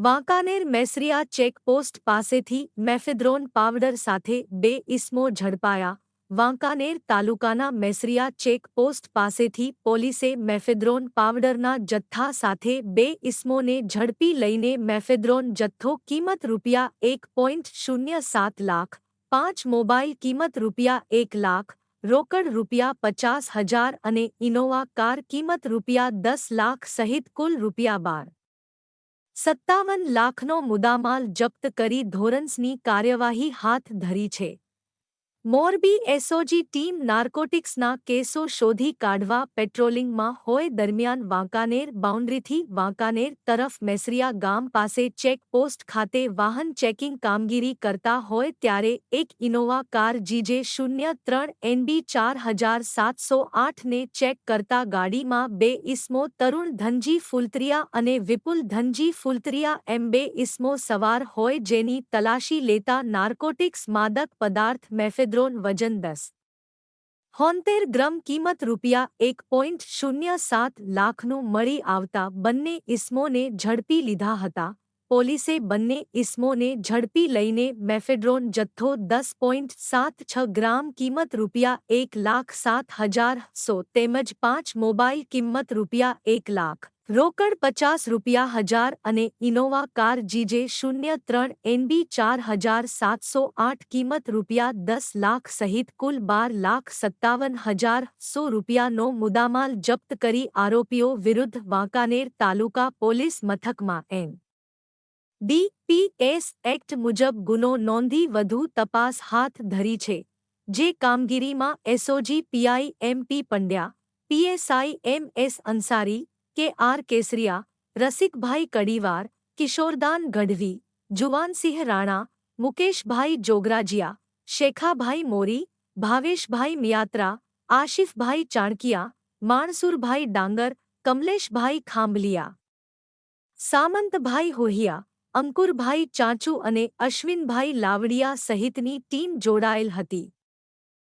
Wankaner Mesariya checkpost પાસેથી મેફેદ્રોન powder સાથે 2 ઇસમો ઝડપાયા. વાંકાનેર તાલુકાના મેસરિયા ચેકપોસ્ટ પાસેથી પોલીસે મેફેદ્રોન પાવડરના જથ્થા સાથે 2 ઇસમોને ઝડપી લઈને મેફેદ્રોન જથ્થો કિંમત ₹1.07 લાખ, 5 મોબાઈલ કિંમત ₹1 લાખ, રોકડ ₹50,000 અને ઇનોવા કાર કિંમત ₹10 લાખ સહિત કુલ ₹52.57 લાખનો મુદ્દામાલ જપ્ત કરી ધોરણસરની કાર્યવાહી હાથ ધરી છે. મોરબી એસઓજી ટીમ નાર્કોટિક્સના કેસો શોધી કાઢવા પેટ્રોલિંગમાં હોય દરમિયાન વાંકાનેર બાઉન્ડ્રીથી વાંકાનેર તરફ મેસરિયા ગામ પાસે ચેકપોસ્ટ ખાતે વાહન ચેકિંગ કામગીરી કરતા હોય ત્યારે એક ઇનોવા કાર GJ03NB 4708 ને ચેક કરતા ગાડીમાં 2 ઇસમો તરુણ ધનજી ફુલતરિયા અને વિપુલ ધનજી ફુલતરિયા એમ 2 ઇસમો સવાર હોય જેની તલાશી લેતા નાર્કોટિક્સ માદક પદાર્થ મેફેદ્રોન વજન 10.73 ગ્રામ કિંમત ₹1.07 લાખનું મળી આવતા બંને ઇસમોને ઝડપી લીધા હતા. પોલીસે બંને ઇસમોને ઝડપી લઈને મેફેડ્રોન જથ્થો 10.76 ગ્રામ કિંમત ₹1,07,100 તેમજ 5 મોબાઈલ કિંમત ₹1 લાખ, રોકડ ₹50,000 અને ઇનોવા કાર GJ03NB 4708 કિંમત ₹10 લાખ સહિત કુલ ₹12,57,100નો મુદ્દામાલ જપ્ત કરી આરોપીઓ વિરુદ્ધ વાંકાનેર તાલુકા પોલીસ મથકમાં NDPS એક્ટ મુજબ ગુનો નોંધી વધુ તપાસ હાથ ધરી છે. જે કામગીરીમાં SOG PI MP Pandya, PSI MS Ansari, KR Kesariya, Rasikbhai Kadivar, Kishordan Gadhvi, Juvansinh Rana, Mukeshbhai Jograjiya, Shekhabhai Mori, Bhaveshbhai Miyatra, Ashifbhai Chanakiya, Mansurbhai Dangar, Kamleshbhai Khambhaliya, Samantbhai હોહિયા, અંકુરભાઈ ચાંચુ અને અશ્વિનભાઈ લાવડિયા સહિતની ટીમ જોડાયેલ હતી.